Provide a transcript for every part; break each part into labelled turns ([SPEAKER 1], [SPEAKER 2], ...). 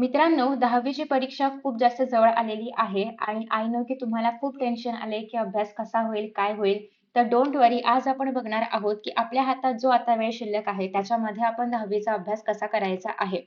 [SPEAKER 1] मित्रांनो, 10वी परीक्षा खूप जास्त जवळ आलेली आहे आणि आय नो की तुम्हाला खूप टेन्शन आलंय की अभ्यास कसा होईल, काय होईल? तर डोंट वरी आज आपण बघणार आहोत की आपल्या हातात जो आता वेळ शिल्लक आहे, त्याच्यामध्ये आपण 10वीचा अभ्यास कसा करायचा आहे.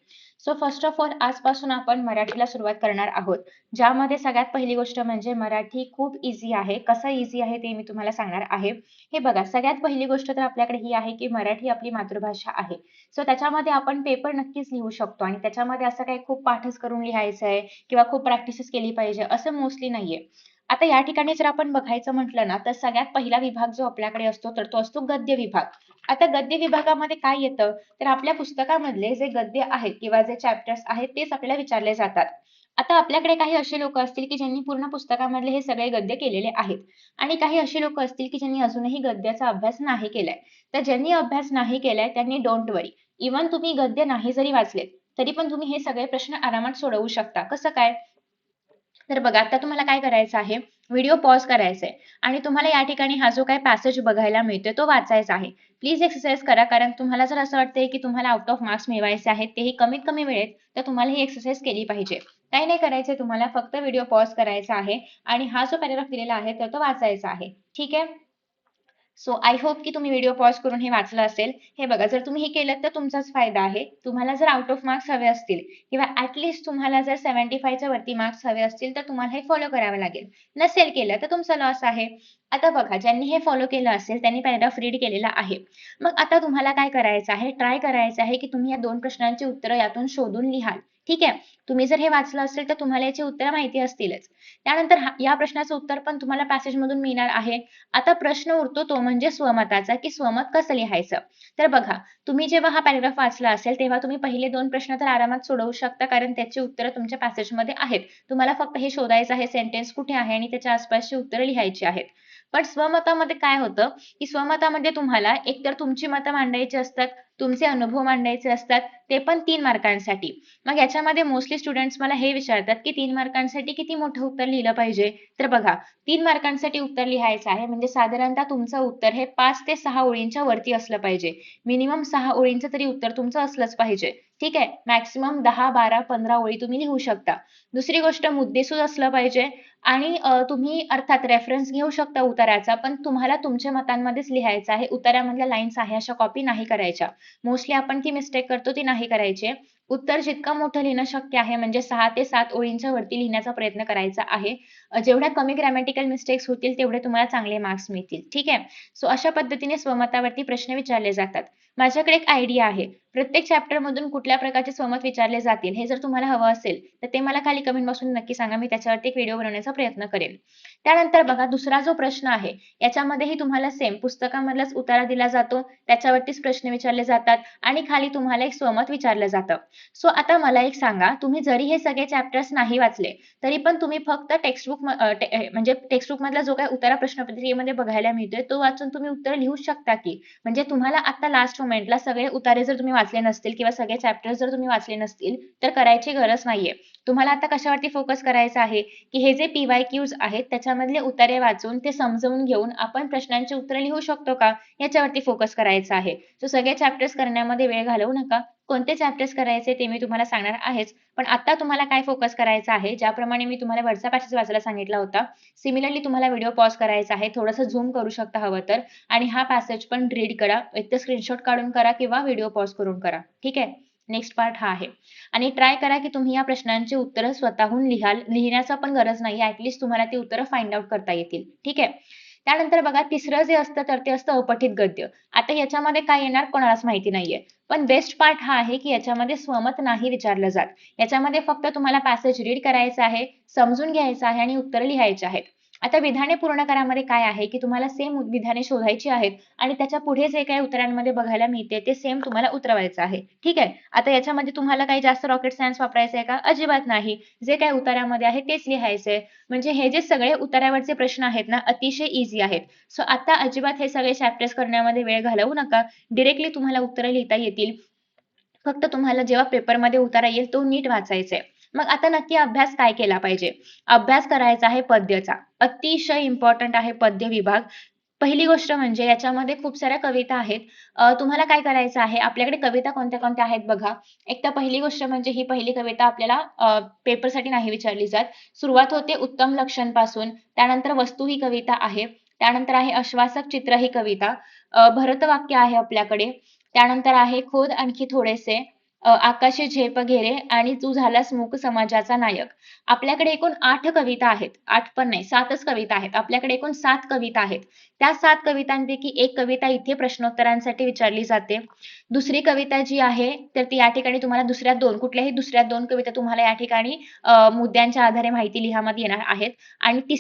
[SPEAKER 1] सो फर्स्ट ऑफ ऑल आजपासून आपण मराठीला सुरुवात करणार आहोत. ज्यामध्ये सगळ्यात पहिली गोष्ट म्हणजे मराठी खूप ईझी आहे. कसं ईझी आहे ते मी तुम्हाला सांगणार आहे. हे बघा, सगळ्यात पहिली गोष्ट तर आपल्याकडे ही आहे की मराठी आपली मातृभाषा आहे. सो त्याच्यामध्ये आपण पेपर नक्कीच लिहू शकतो आणि त्याच्यामध्ये असं काही खूप पाठच करून लिहायचं आहे किंवा खूप प्रॅक्टिसच केली पाहिजे असं मोस्टली नाहीये. आता या ठिकाणी जर आपण बघायचं म्हटलं ना, तर सगळ्यात पहिला विभाग जो आपल्याकडे असतो तर तो असतो गद्य विभाग. आता गद्य विभागामध्ये काय येतं, तर आपल्या पुस्तकामधले जे गद्य आहेत किंवा जे चॅप्टर्स आहेत तेच आपल्याला विचारले जातात. आता आपल्याकडे काही असे लोक असतील की ज्यांनी पूर्ण पुस्तकामधले हे सगळे गद्य केलेले आहेत आणि काही अशी लोक असतील की ज्यांनी अजूनही गद्याचा अभ्यास नाही केलाय. तर ज्यांनी अभ्यास नाही केलाय त्यांनी डोंट वरी, इव्हन तुम्ही गद्य नाही जरी वाचलेत, तरी पण तुम्ही हे सगळे प्रश्न आरामात सोडवू शकता. कसं काय? तर बघा, आता तुम्हाला काय करायचं आहे, व्हिडिओ पॉज करायचा आहे आणि तुम्हाला या ठिकाणी हा जो काही पॅसेज बघायला मिळतोय तो वाचायचा आहे. प्लीज एक्सरसाइज करा, कारण तुम्हाला जर असं वाटतंय की तुम्हाला आउट ऑफ मार्क्स मिळवायचे आहेत, तेही कमीत कमी वेळेत, तर तुम्हाला ही एक्सरसाइज केली पाहिजे. काही नाही करायचंय तुम्हाला, फक्त व्हिडिओ पॉज करायचा आहे आणि हा जो पॅराग्राफ दिलेला आहे तर तो वाचायचा आहे. ठीक आहे? सो आय होप की तुम्ही व्हिडिओ पॉज करून हे वाचलं असेल. हे बघा, जर तुम्ही हे केलं तर तुमचाच फायदा आहे. तुम्हाला जर आउट ऑफ मार्क्स हवे असतील किंवा ॲटलीस्ट तुम्हाला जर 75 च्या वरती मार्क्स हवे असतील, तर तुम्हाला हे फॉलो करावं लागेल. नसेल केलं तर तुमचा लॉस आहे. आता बघा, ज्यांनी हे फॉलो केलं असेल त्यांनी पॅराग्राफ रीड केलेला आहे. मग आता तुम्हाला काय करायचं आहे, ट्राय करायचं आहे की तुम्ही या 2 प्रश्नांची उत्तरं यातून शोधून लिहाल. ठीक आहे? तुम्ही जर हे वाचलं असेल तर तुम्हाला याची उत्तरं माहिती असतीलच. त्यानंतर या प्रश्नाचं उत्तर पण तुम्हाला पॅसेजमधून मिळणार आहे. आता प्रश्न उरतो तो म्हणजे स्वमताचा, की स्वमत कसं लिहायचं. तर बघा, तुम्ही जेव्हा हा पॅराग्राफ वाचला असेल तेव्हा तुम्ही पहिले 2 प्रश्न तर आरामात सोडवू शकता, कारण त्याची उत्तरं तुमच्या पॅसेजमध्ये आहेत. तुम्हाला फक्त हे शोधायचं आहे सेंटेन्स कुठे आहे आणि त्याच्या आसपासची उत्तरं लिहायची आहेत. पण स्वमतामध्ये काय होतं, की स्वमतामध्ये तुम्हाला एकतर तुमची मतं मांडायची असतात, तुमचे अनुभव मांडायचे असतात, ते पण 3 मार्कांसाठी. मग याच्यामध्ये मोस्टली स्टुडंट्स मला हे विचारतात, की 3 मार्कांसाठी किती मोठं उत्तर लिहिलं पाहिजे? तर बघा, 3 मार्कांसाठी उत्तर लिहायचं आहे म्हणजे साधारणतः तुमचं उत्तर हे 5 ते 6 ओळींच्या वरती असलं पाहिजे. मिनिमम 6 ओळींचं तरी उत्तर तुमचं असलंच पाहिजे. ठीक आहे? मॅक्सिमम 10, 12, 15 ओळी तुम्ही लिहू शकता. दुसरी गोष्ट, मुद्देसूद असलं पाहिजे आणि तुम्ही अर्थात रेफरन्स घेऊ शकता उत्तराचा, पण तुम्हाला तुमच्या मतांमध्येच लिहायचं आहे. उत्तरामधल्या लाईन्स आहे अशा कॉपी नाही करायच्या. मोस्टली आपण ती मिस्टेक करतो, ती नाही करायची. उत्तर जितकं मोठं लिहिणं शक्य आहे म्हणजे 6 ते 7 ओळींच्या वरती लिहिण्याचा प्रयत्न करायचा आहे. जेवढ्या कमी ग्रॅमॅटिकल मिस्टेक्स होतील तेवढे तुम्हाला चांगले मार्क्स मिळतील. ठीक आहे? सो अशा पद्धतीने स्वमतावरती प्रश्न विचारले जातात. माझ्याकडे एक आयडिया आहे. प्रत्येक चॅप्टर मधून कुठल्या प्रकारचे स्वमत विचारले जातील हे जर तुम्हाला हवं असेल, तर ते मला खाली कमेंट बॉक्समध्ये नक्की सांगा. मी त्याच्यावरती एक व्हिडिओ बनवण्याचा प्रयत्न करेन. त्यानंतर बघा, दुसरा जो प्रश्न आहे, याच्यामध्येही तुम्हाला सेम पुस्तकामधलाच उतारा दिला जातो, त्याच्यावरतीच प्रश्न विचारले जातात आणि खाली तुम्हाला एक स्वमत विचारलं जातं. सो आता मला एक सांगा, तुम्ही जरी हे सगळे चॅप्टर्स नाही वाचले, तरी पण तुम्ही फक्त म्हणजे टेक्स्टबुक मधला जो काही उतारा प्रश्नपत्रिकेमध्ये बघायला मिळतोय तो वाचून तुम्ही उत्तर लिहू शकता की. म्हणजे तुम्हाला आता लास्ट मोमेंटला सगळे उतारे जर तुम्ही वाचले नसतील किंवा सगळे चॅप्टर्स जर तुम्ही वाचले नसतील, तर करायची गरज नाहीये. तुम्हाला आता कशावरती फोकस करायचा आहे, की हे जे PYQs आहेत त्याच्यामधले उतारे वाचून ते समजावून घेऊन आपण प्रश्नांची उत्तरं लिहू शकतो का, याच्यावरती फोकस करायचा आहे. सो सगळे चॅप्टर्स करण्यामध्ये वेळ घालवू नका. कोणते चॅप्टर्स करायचे ते मी तुम्हाला सांगणार आहेच. पण आता तुम्हाला काय फोकस करायचा आहे, ज्याप्रमाणे मी तुम्हाला वरचा पॅसेज वाचायला सांगितला होता, सिमिलरली तुम्हाला व्हिडिओ पॉज करायचा आहे. थोडंसं झूम करू शकता हवं तर आणि हा पॅसेज पण रीड करा. एकतर स्क्रीनशॉट काढून करा किंवा व्हिडिओ पॉज करून करा. ठीक आहे? नेक्स्ट पार्ट हा आहे. आणि ट्राय करा की तुम्ही या प्रश्नांची उत्तरं स्वतःहून लिहाल. लिहिण्याचा पण गरज नाही. ॲटलीस्ट तुम्हाला ती उत्तरं फाइंड आउट करता येतील. ठीक आहे? त्यानंतर बघा, तिसरं जे असतं तर ते असतं अपठित गद्य. आता याच्यामध्ये काय येणार कोणालाच माहिती नाहीये. पण बेस्ट पार्ट हा आहे की याच्यामध्ये स्वमत नाही विचारलं जात. याच्यामध्ये फक्त तुम्हाला पॅसेज रीड करायचा आहे, समजून घ्यायचं आहे आणि उत्तरं लिहायची आहेत. आता विधाने पूर्ण करामध्ये काय आहे की तुम्हाला सेम विधाने शोधायची आहेत आणि त्याच्या पुढे जे काही उत्तरांमध्ये बघायला मिळते ते सेम तुम्हाला उतरवायचं आहे. ठीक आहे? आता याच्यामध्ये तुम्हाला काही जास्त रॉकेट सायन्स वापरायचं आहे का? अजिबात नाही. जे काही उत्तरामध्ये आहे तेच लिहायचंय. म्हणजे हे जे सगळे उतारावरचे प्रश्न आहेत ना, अतिशय इझी आहेत. सो आता अजिबात हे सगळे चॅप्टर्स करण्यामध्ये वेळ घालवू नका. डायरेक्टली तुम्हाला उत्तरं लिहिता येतील. फक्त तुम्हाला जेव्हा पेपरमध्ये उतारा येईल तो नीट वाचायचा आहे. मग आता नक्की अभ्यास काय केला पाहिजे? अभ्यास करायचा आहे पद्याचा. अतिशय इम्पॉर्टंट आहे पद्य विभाग. पहिली गोष्ट म्हणजे याच्यामध्ये खूप साऱ्या कविता आहेत. तुम्हाला काय करायचं आहे, आपल्याकडे कविता कोणत्या-कोणत्या आहेत बघा. एक तर पहिली गोष्ट म्हणजे ही पहिली कविता आपल्याला पेपरसाठी नाही विचारली जात. सुरुवात होते उत्तम लक्षण पासून, त्यानंतर वस्तू ही कविता आहे, त्यानंतर आहे आश्वासक चित्र ही कविता, भरतवाक्य आहे आपल्याकडे, त्यानंतर आहे खोद आणखी थोडेसे, आकाशी झेप घेरे आणि तू झालास मूक समाजाचा नायक. आपल्याकडे एकूण 8 कविता आहेत. 8 पण नाही, 7च कविता आहेत. आपल्याकडे एकूण 7 कविता आहेत. त्या 7 कवितांपैकी एक कविता इथे प्रश्नोत्तरांसाठी विचारली जाते. दुसरी कविता जी आहे, तर ती या ठिकाणी तुम्हाला कुठल्याही दुसऱ्या 2 कविता तुम्हाला या ठिकाणी मुद्द्यांच्या आधारे माहिती लिहामध्ये येणार आहेत. आणि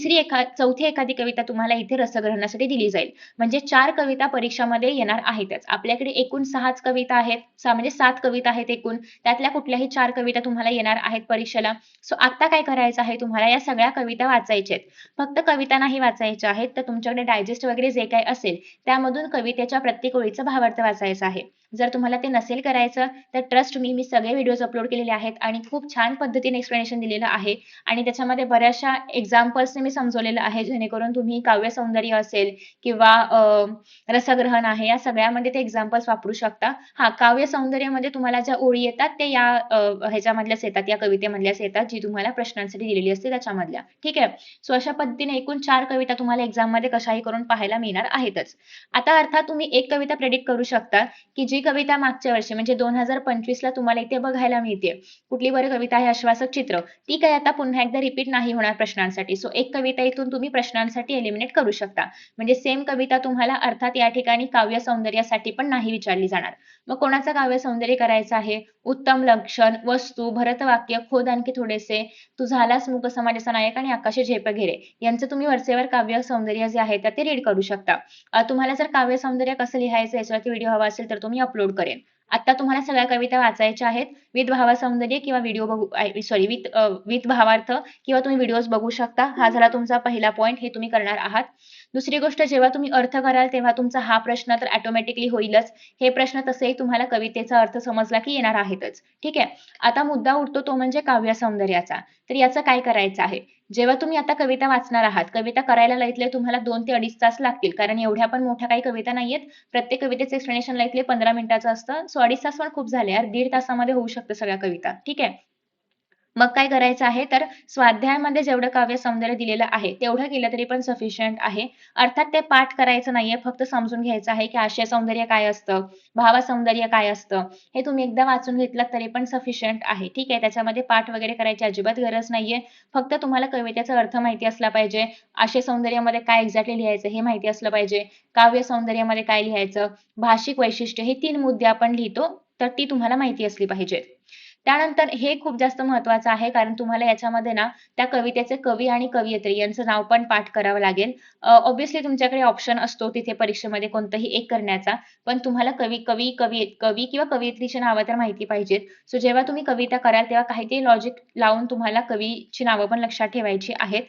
[SPEAKER 1] चौथी एखादी कविता तुम्हाला इथे रसग्रहणासाठी दिली जाईल. म्हणजे 4 कविता परीक्षामध्ये येणार आहेतच. आपल्याकडे एकूण 6च कविता आहेत. म्हणजे 7 कविता आहेत एकूण. त्यातल्या कुठल्याही 4 कविता तुम्हाला येणार आहेत परीक्षेला. सो आता काय करायचं आहे तुम्हाला, या सगळ्या कविता वाचायच्या आहेत. फक्त कविता नाही वाचायच्या आहेत, तर तुमच्याकडे डायजेस्ट वगैरे जे काही असेल, त्यामधून कवितेच्या प्रत्येक ओळीचा भावार्थ वाचायचा आहे. जर तुम्हाला ते नसेल करायचं, तर ट्रस्ट मी सगळे व्हिडिओज अपलोड केलेले आहेत आणि खूप छान पद्धतीने एक्सप्लेनेशन दिलेलं आहे आणि त्याच्यामध्ये बऱ्याचशा एक्झाम्पल्सने मी समजवलेलं आहे, जेणेकरून तुम्ही काव्यसौंदर्य असेल किंवा रसग्रहण आहे, या सगळ्यामध्ये ते एक्झाम्पल्स वापरू शकता. हां, काव्यसौंदर्यामध्ये तुम्हाला ज्या ओळी येतात, ते या ह्याच्यामधल्याच येतात, या कवितेमधल्याच येतात, जी तुम्हाला प्रश्नांसाठी दिलेली असते त्याच्यामधल्या. ठीक आहे. सो अशा पद्धतीने एकूण 4 कविता तुम्हाला एक्झाममध्ये कशाही करून पाहायला मिळणार आहेतच. आता अर्थात तुम्ही एक कविता प्रेडिक्ट करू शकता, की जी कविता मागच्या वर्षी म्हणजे 2025 ला तुम्हाला इथे बघायला मिळते. कुठली बरं कविता आहे? आश्वासक चित्र. ती काही आता पुन्हा एकदा रिपीट नाही होणार प्रश्नांसाठी. सो एक कविता इथून तुम्ही प्रश्नांसाठी एलिमिनेट करू शकता. म्हणजे सेम कविता तुम्हाला अर्थात या ठिकाणी काव्य सौंदर्यासाठी पण नाही विचारली जाणार. मग कोणाचं काव्य सौंदर्य करायचं आहे? उत्तम लक्षण, वस्तू, भरतवाक्य, खोद आणखी थोडेसे, तू झालास मूक समाजाचा नायक आणि आकाशी झेप घेरे, यांचं तुम्ही वरचेवर काव्य सौंदर्य जे आहे ते रीड करू शकता. तुम्हाला जर काव्य सौंदर्य कसं लिहायचं याच्यावरती व्हिडिओ हवा असेल तर तो मी अपलोड करेन. आता तुम्हाला सगळ्या कविता वाचायच्या आहेत विथ भावसौंदर्य किंवा व्हिडिओ बघू सॉरी विथ भावार्थ किंवा तुम्ही व्हिडिओज बघू शकता. हा झाला तुमचा पहिला पॉईंट, हे तुम्ही करणार आहात. दुसरी गोष्ट, जेव्हा तुम्ही अर्थ कराल तेव्हा तुमचा हा प्रश्न तर ऑटोमॅटिकली होईलच. हे प्रश्न तसेही तुम्हाला कवितेचा अर्थ समजला की येणार आहेतच. ठीक आहे. आता मुद्दा उरतो तो म्हणजे काव्य सौंदर्याचा. तर याचं काय करायचं आहे? जेव्हा तुम्ही आता कविता वाचणार आहात, कविता करायला लईतले तुम्हाला 2 ते 2.5 तास लागतील. कारण एवढ्या पण मोठ्या काही कविता नाहीयेत. प्रत्येक कवितेचं एक्सप्लेनेशन लईतले 15 मिनिटाचं असतं. सो 2.5 तास पण खूप झाले यार. 1.5 तासामध्ये होऊ शकतं सगळ्या कविता. ठीक आहे. मग काय करायचं आहे, तर स्वाध्यायामध्ये जेवढं काव्य सौंदर्य दिलेलं आहे, तेवढं केलं तरी पण सफिशियंट आहे. अर्थात ते पाठ करायचं नाहीये, फक्त समजून घ्यायचं आहे, की आशय सौंदर्य काय असतं, भावसौंदर्य काय असतं, हे तुम्ही एकदा वाचून घेतलं तरी पण सफिशियंट आहे. ठीक आहे. त्याच्यामध्ये पाठ वगैरे करायची अजिबात गरज नाहीये. फक्त तुम्हाला कवितेचा अर्थ माहिती असला पाहिजे. आशय सौंदर्यामध्ये काय एक्झॅक्टली लिहायचं हे माहिती असलं पाहिजे. काव्य सौंदर्यामध्ये काय लिहायचं, भाषिक वैशिष्ट्य, हे 3 मुद्दे आपण लिहितो, तर ती तुम्हाला माहिती असली पाहिजे. त्यानंतर हे खूप जास्त महत्वाचं आहे, कारण तुम्हाला याच्यामध्ये ना त्या कवितेचे कवी आणि कवयित्री यांचं नाव पण पाठ करावं लागेल. ऑब्व्हियसली तुमच्याकडे ऑप्शन असतो तिथे परीक्षेमध्ये कोणतंही एक करण्याचा, पण तुम्हाला कवी किंवा कवयित्रीची नावं तर माहिती पाहिजेत. सो जेव्हा तुम्ही कविता कराल तेव्हा काहीतरी लॉजिक लावून तुम्हाला कवीची नावं पण लक्षात ठेवायची आहेत.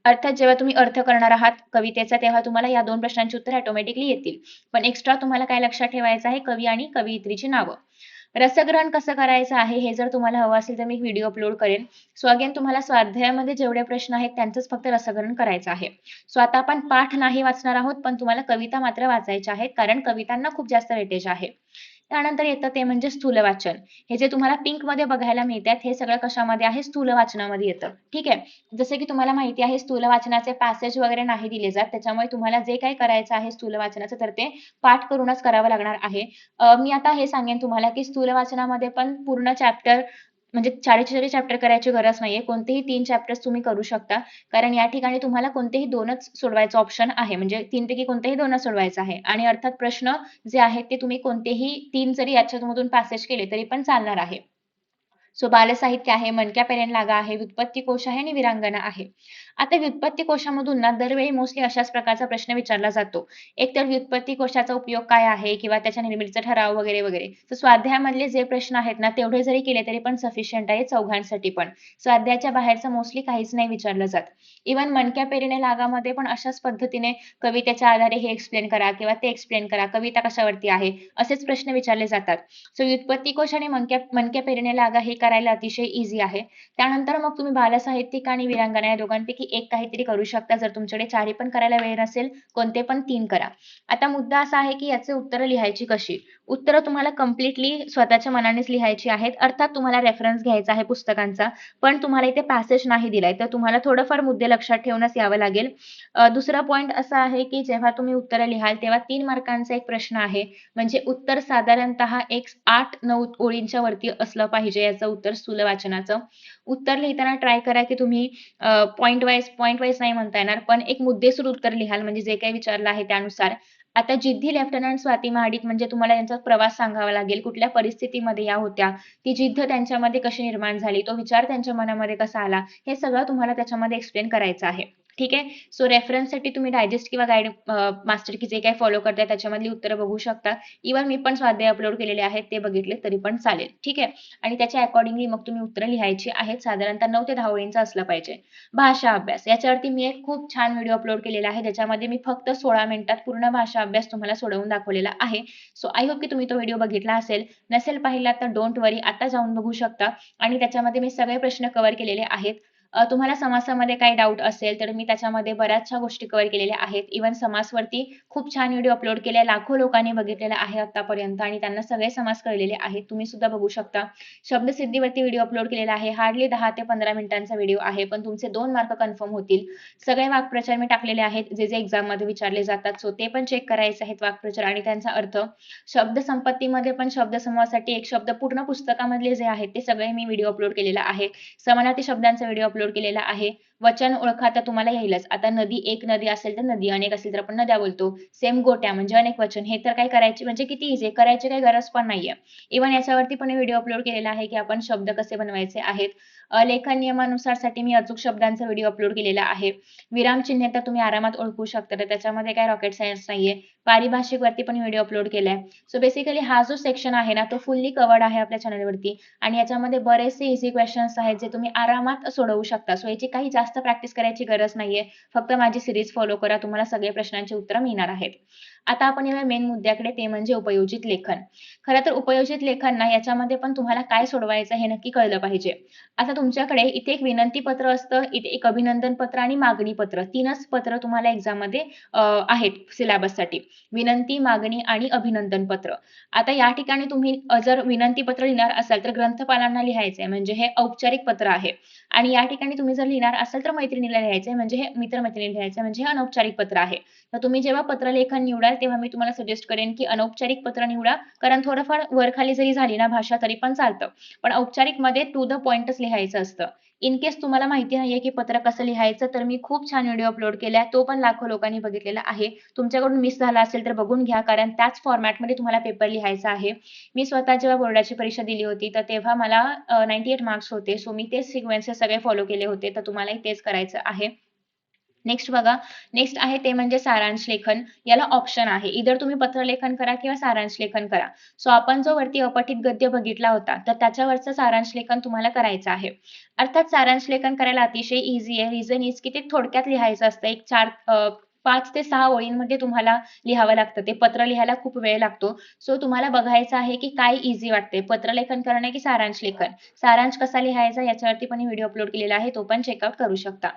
[SPEAKER 1] अर्थात जेव्हा तुम्ही अर्थ करणार आहात कवितेचा, तेव्हा तुम्हाला या 2 प्रश्नांची उत्तरे ऑटोमॅटिकली येतील. पण एक्स्ट्रा तुम्हाला काय लक्षात ठेवायचं आहे? कवी आणि कवयित्रीची नावं. रसग्रहण कसं करायचं आहे, हे जर तुम्हाला हवं असेल तर मी व्हिडिओ अपलोड करेन. सो अगेन तुम्हाला स्वाध्यायामध्ये जेवढे प्रश्न आहेत त्यांचंच फक्त रसग्रहण करायचं आहे. सो आता आपण पाठ नाही वाचणार आहोत, पण तुम्हाला कविता मात्र वाचायच्या आहेत, कारण कवितांना खूप जास्त वेटेज आहे. त्यानंतर येतं ते म्हणजे स्थूल वाचन. हे जे तुम्हाला पिंकमध्ये बघायला मिळतात, हे सगळं कशामध्ये आहे? स्थूल वाचनामध्ये येतं. ठीक आहे. जसं की तुम्हाला माहिती आहे, स्थूल वाचनाचे पॅसेज वगैरे नाही दिले जात. त्याच्यामुळे तुम्हाला जे काही करायचं आहे स्थूल वाचनाचं, तर ते पाठ करूनच करावं लागणार आहे. मी आता हे सांगेन तुम्हाला, की स्थूल वाचनामध्ये पण पूर्ण चॅप्टर म्हणजे 4चे चॅप्टर करायची गरज नाहीये. कोणतेही 3 चॅप्टर्स तुम्ही करू शकता. कारण या ठिकाणी तुम्हाला कोणतेही 2च सोडवायचं ऑप्शन आहे. म्हणजे 3 पैकी कोणतेही 2च सोडवायचं आहे. आणि अर्थात प्रश्न जे आहेत ते तुम्ही कोणतेही 3 जरी याच्यामधून पॅसेज केले तरी पण चालणार आहे. सो बालसाहित्य आहे, मणक्या पेरेन लागा आहे, व्युत्पत्ती कोश आहे आणि वीरांगना आहे. आता व्युत्पत्ती कोशामधून ना दरवेळी मोस्टली अशाच प्रकारचा प्रश्न विचारला जातो. एक तर व्युत्पत्ती कोशाचा उपयोग काय आहे किंवा त्याच्या निर्मितीचा ठराव वगैरे वगैरे. तर स्वाध्यायामधले जे प्रश्न आहेत ना, तेवढे जरी केले तरी पण सफिशियंट आहे चौघांसाठी पण. स्वाध्यायाच्या बाहेरचं मोस्टली काहीच नाही विचारलं जात. इव्हन मणक्या पेरेने लागामध्ये पण अशाच पद्धतीने कवितेच्या आधारे हे एक्सप्लेन करा किंवा ते एक्सप्लेन करा, कविता कशावरती आहे, असेच प्रश्न विचारले जातात. सो व्युत्पत्ती कोश आणि मणक्या पेरेने लागा हे करायला अतिशय इझी आहे. त्यानंतर मग तुम्ही बालसाहित्यिक आणि वीरांगना या दोघांपैकी एक काहीतरी करू शकता. जर तुमच्याकडे चारही पण करायला वेळ नसेल, कोणते पण 3 करा. आता मुद्दा असा आहे की याचे उत्तरं लिहायची कशी? उत्तरं तुम्हाला कंप्लीटली स्वतःच्या मनानेच लिहायची आहेत. अर्थात तुम्हाला रेफरन्स घ्यायचा आहे पुस्तकांचा, पण तुम्हाला इथे पॅसेज नाही दिलाय, तर तुम्हाला थोडंफार मुद्दे लक्षात ठेवूनच यावं लागेल. दुसरा पॉइंट असा आहे की जेव्हा तुम्ही उत्तरं लिहाल, तेव्हा 3 मार्कांचा एक प्रश्न आहे. म्हणजे उत्तर साधारणतः एक 8-9 ओळींच्या वरती असलं पाहिजे याचं उत्तर स्थूल वाचनाचं. उत्तर लिहिताना ट्राय करा की तुम्ही पॉइंट वाईज नाही म्हणता येणार, पण एक मुद्देसूद उत्तर लिहाल म्हणजे जे काही विचारलं आहे त्यानुसार. आता जिद्दी लेफ्टनंट स्वाती महाडिक म्हणजे तुम्हाला यांचा प्रवास सांगावा लागेल. कुठल्या परिस्थितीमध्ये या होत्या, ती जिद्द त्यांच्यामध्ये कशी निर्माण झाली, तो विचार त्यांच्या मनामध्ये कसा आला, हे सगळं तुम्हाला त्याच्यामध्ये एक्सप्लेन करायचं आहे. ठीक आहे. सो रेफरन्ससाठी तुम्ही डायजेस्ट किंवा गाईड मास्टर की जे काही फॉलो करताय त्याच्यामधली उत्तरं बघू शकता. इव्हन मी पण स्वाध्याय अपलोड केलेले आहेत, ते बघितले तरी पण चालेल. ठीक आहे. आणि त्याच्या अकॉर्डिंगली मग तुम्ही उत्तरं लिहायची आहेत. साधारणतः 9 ते 10 ओळींचा असलं पाहिजे. भाषा अभ्यास याच्यावरती मी एक खूप छान व्हिडिओ अपलोड केलेला आहे, ज्याच्यामध्ये मी फक्त 16 मिनिटात पूर्ण भाषा अभ्यास तुम्हाला सोडवून दाखवलेला आहे. सो आय होप की तुम्ही तो व्हिडिओ बघितला असेल. नसेल पाहिला तर डोंट वरी, आता जाऊन बघू शकता. आणि त्याच्यामध्ये मी सगळे प्रश्न कव्हर केलेले आहेत. तुम्हाला समासामध्ये काही डाऊट असेल तर मी त्याच्यामध्ये बऱ्याचशा गोष्टी कव्हर केलेल्या आहेत. इव्हन समासवरती खूप छान व्हिडिओ अपलोड केले, लाखो लोकांनी बघितलेला आहे आतापर्यंत आणि त्यांना सगळे समास कळलेले आहेत. तुम्ही सुद्धा बघू शकता. शब्दसिद्धीवरती व्हिडिओ अपलोड केलेला आहे. हार्डली 10 ते 15 मिनिटांचा व्हिडिओ आहे, पण तुमचे 2 मार्क कन्फर्म होतील. सगळे वाक्प्रचार मी टाकलेले आहेत, जे एक्झाममध्ये विचारले जातात. सो ते पण चेक करायचे आहेत वाक्प्रचार आणि त्यांचा अर्थ. शब्द संपत्तीमध्ये पण शब्दसमूहासाठी एक शब्द पूर्ण पुस्तकामधले जे आहेत ते सगळे मी व्हिडिओ अपलोड केलेला आहे. समानार्थी शब्दांचा व्हिडिओ अपलोड केलेला आहे. वचन ओळखा तर तुम्हाला येईलच. आता नदी, एक नदी असेल तर नदी, अनेक असेल तर आपण नद्या बोलतो. सेम गोट्या म्हणजे अनेक वचन. हे तर काय करायचे म्हणजे किती इझी, करायची काही गरज पण नाहीये. इव्हन याच्यावरती पण व्हिडिओ अपलोड केलेला आहे की आपण शब्द कसे बनवायचे आहेत. लेखन नियमानुसार साठी मी अचूक शब्दांचा व्हिडिओ अपलोड केलेला आहे. विराम चिन्हे तर तुम्ही आरामात ओळखू शकता, तर त्याच्यामध्ये काय रॉकेट सायन्स नाहीये. पारिभाषिक वरती पण व्हिडिओ अपलोड केलाय. सो बेसिकली हा जो सेक्शन आहे ना, तो फुल्ली कव्हर्ड आहे आपल्या चॅनलवरती आणि याच्यामध्ये बरेचसे इझी क्वेश्चन्स आहेत जे तुम्ही आरामात सोडवू शकता. सो याची काही जास्त प्रॅक्टिस करायची गरज नाहीये. फक्त माझी सिरीज फॉलो करा, तुम्हाला सगळे प्रश्नांची उत्तरं मिळणार आहेत. आता आपण येऊया मेन मुद्द्याकडे, ते म्हणजे उपयोजित लेखन. खरं तर उपयोजित लेखन ना, याच्यामध्ये पण तुम्हाला काय सोडवायचं हे नक्की कळलं पाहिजे. आता तुमच्याकडे इथे एक विनंती पत्र असतं, इथे एक अभिनंदन पत्र आणि मागणी पत्र, 3च पत्र तुम्हाला एक्झाममध्ये आहेत सिलेबससाठी. विनंती, मागणी आणि अभिनंदन पत्र. आता या ठिकाणी तुम्ही जर विनंती पत्र लिहिणार असाल तर ग्रंथपालांना लिहायचंय, म्हणजे हे औपचारिक पत्र आहे. आणि या ठिकाणी तुम्ही जर लिहिणार असाल तर मैत्रिणीला लिहायचंय, म्हणजे हे मित्र-मैत्रिणीला लिहायचंय, म्हणजे हे अनौपचारिक पत्र आहे. तर तुम्ही जेव्हा पत्रलेखन निवडाल तेव्हा मी तुम्हाला सजेस्ट करेन की अनौपचारिक पत्र निवडा, कारण थोडंफार वर-खाली जरी झाली ना भाषा तरी पण चालतं. पण औपचारिकमध्ये टू द पॉइंटच लिहायचं असतं. इन केस तुम्हाला माहिती नाहीये की पत्र कसं लिहायचं, तर मी खूप छान व्हिडिओ अपलोड केलाय. तो पण लाखो लोकांनी बघितलेला आहे. तुमच्याकडून मिस झाला असेल तर बघून घ्या, कारण त्याच फॉर्मॅटमध्ये तुम्हाला पेपर लिहायचा आहे. मी स्वतः जेव्हा बोर्डाची परीक्षा दिली होती, तर तेव्हा मला 98 मार्क्स होते. सो मी तेच सिक्वेन्सेस सगळे फॉलो केले होते. तर तुम्हालाही तेच करायचं आहे. नेक्स्ट बघा, नेक्स्ट आहे ते म्हणजे सारांश लेखन. याला ऑप्शन आहे. इधर तुम्ही पत्रलेखन करा किंवा सारांश लेखन करा. सो आपण जो वरती अपठित गद्य बघितला होता, तर त्याच्यावरचं सारांश लेखन तुम्हाला करायचं आहे. अर्थात सारांश लेखन करायला अतिशय इझी आहे. रिझन इज की ते थोडक्यात लिहायचं असतं. एक 5 ते 6 ओळींमध्ये तुम्हाला लिहावं लागतं. ते पत्र लिहायला खूप वेळ लागतो. सो तुम्हाला बघायचं आहे की काय इझी वाटते, पत्रलेखन करणं की सारांश लेखन. सारांश कसा लिहायचा याच्यावरती पण व्हिडिओ अपलोड केलेला आहे, तो पण चेकआउट करू शकता.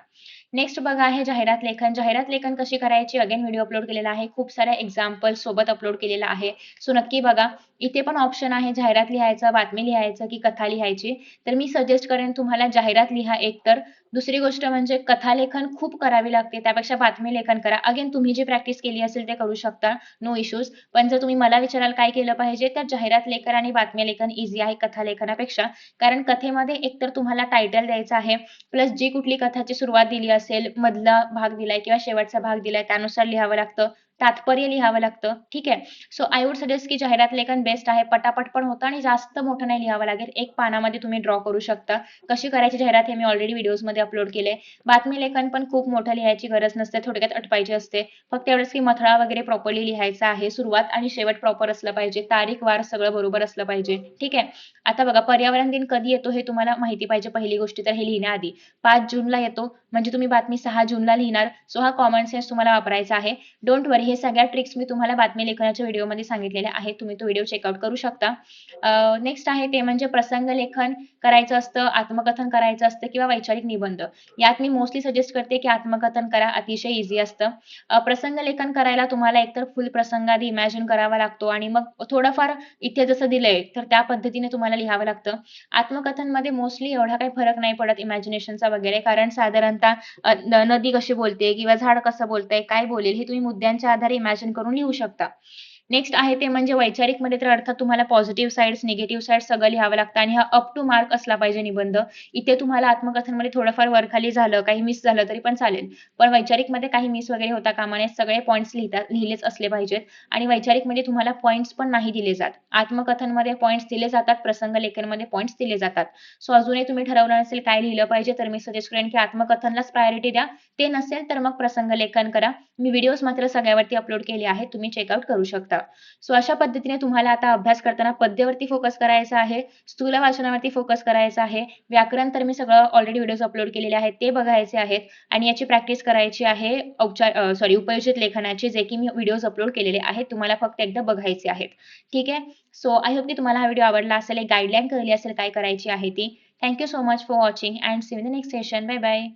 [SPEAKER 1] नेक्स्ट बघा आहे जाहिरात लेखन. जाहिरात लेखन कशी करायची, अगेन व्हिडिओ अपलोड केलेला आहे. खूप साऱ्या एक्झाम्पल सोबत अपलोड केलेला आहे. सो नक्की बघा. इथे पण ऑप्शन आहे जाहिरात लिहायचं, बातमी लिहायचं की कथा लिहायची. तर मी सजेस्ट करेन तुम्हाला जाहिरात लिहा एक तर. दुसरी गोष्ट म्हणजे कथा लेखन खूप करावी लागते, त्यापेक्षा बातमी लेखन करा. अगेन तुम्ही जी प्रॅक्टिस केली असेल ते करू शकता, नो इश्यूज. पण जर तुम्ही मला विचाराल काय केलं पाहिजे, तर जाहिरात लेखन आणि बातमी लेखन इझी आहे कथा लेखनापेक्षा. कारण कथेमध्ये एकतर तुम्हाला टायटल द्यायचं आहे, प्लस जी कुठली कथाची सुरुवात दिली असेल, मधला भाग दिलाय किंवा शेवटचा भाग दिलाय त्यानुसार लिहावं लागतं. तात्पर्य लिहावं लागतं. ठीक आहे. सो आय वुड सजेस्ट की जाहिरात लेखन बेस्ट आहे. पटापट पण होतं आणि जास्त मोठं नाही लिहावं लागेल. एक पानामध्ये तुम्ही ड्रॉ करू शकता. कशी करायची जाहिरात हे मी ऑलरेडी व्हिडिओजमध्ये अपलोड केले. बातमी लेखन पण खूप मोठं लिहायची गरज नसते, थोडक्यात अटपायची असते. फक्त एवढंच की मथळा वगैरे प्रॉपरली लिहायचा आहे. सुरुवात आणि शेवट प्रॉपर असलं पाहिजे. तारीख वार सगळं बरोबर असलं पाहिजे. ठीक आहे. आता बघा, पर्यावरण दिन कधी येतो हे तुम्हाला माहिती पाहिजे. पहिली गोष्ट तर हे लिहिण्याआधी 5 जूनला येतो, म्हणजे तुम्ही बातमी 6 जूनला लिहिणार. सो हा कॉमन सेन्स तुम्हाला वापरायचा आहे. डोंट वरी, हे सगळ्या ट्रिक्स मी तुम्हाला बातमी लेखनाच्या व्हिडिओमध्ये सांगितलेल्या आहेत. तुम्ही तो व्हिडिओ चेकआउट करू शकता. नेक्स्ट आहे ते म्हणजे प्रसंग लेखन करायचं असतं, आत्मकथन करायचं असतं किंवा वैचारिक निबंध. यात मी मोस्टली सजेस्ट करते की आत्मकथन करा, अतिशय इझी असतं. प्रसंग लेखन करायला तुम्हाला एकतर फुल प्रसंग आधी इमॅजिन करावा लागतो आणि मग थोडंफार इथे जसं दिलंय तर त्या पद्धतीने तुम्हाला लिहावं लागतं. आत्मकथनमध्ये मोस्टली एवढा काही फरक नाही पडत इमॅजिनेशनचा वगैरे, कारण साधारणतः नदी कशी बोलते किंवा झाड कसं बोलतंय, काय बोलेल हे तुम्ही मुद्द्यांच्या आधारे इमॅजिन करून लिहू शकता. नेक्स्ट आहे ते म्हणजे वैचारिकमध्ये तर अर्थात तुम्हाला पॉझिटिव्ह साइड्स, निगेटिव्ह साइड्स सगळं लिहावं लागतं आणि हा अप टू मार्क असला पाहिजे निबंध. इथे तुम्हाला आत्मकथनमध्ये थोडंफार वरखाली झालं, काही मिस झालं तरी पण चालेल. पण वैचारिकमध्ये काही मिस वगैरे होता कामा नये. सगळे पॉइंट्स लिहिलेच असले पाहिजेत आणि वैचारिकमध्ये तुम्हाला पॉइंट्स पण नाही दिले जात. आत्मकथनमध्ये पॉइंट्स दिले जातात, प्रसंग लेखनमध्ये पॉइंट्स दिले जातात. सो अजूनही तुम्ही ठरवलं नसेल काय लिहिलं पाहिजे, तर मी सजेस्ट करेन की आत्मकथनलाच प्रायोरिटी द्या. ते नसेल तर मग प्रसंग लेखन करा. मी व्हिडिओज मात्र सगळ्यावरती अपलोड केले आहेत. तुम्ही चेकआउट करू शकता. सो अशा पद्धतीने तुम्हाला आता अभ्यास करताना पद्यावरती फोकस करायचा आहे, स्थूल वाचनावरती फोकस करायचा आहे. व्याकरण तर मी सगळं ऑलरेडी व्हिडिओज अपलोड केलेले आहेत, ते बघायचे आहेत आणि याची प्रॅक्टिस करायची आहे उपयोजित लेखनाची, जे की मी व्हिडिओज अपलोड केलेले आहेत. तुम्हाला फक्त एकदा बघायचे आहेत. ठीक आहे. सो आय होप की तुम्हाला हा व्हिडिओ आवडला असेल, एक गाईडलाईन कळली असेल काय करायची आहे ती. Thank you so much for watching and see you in the next session. Bye bye.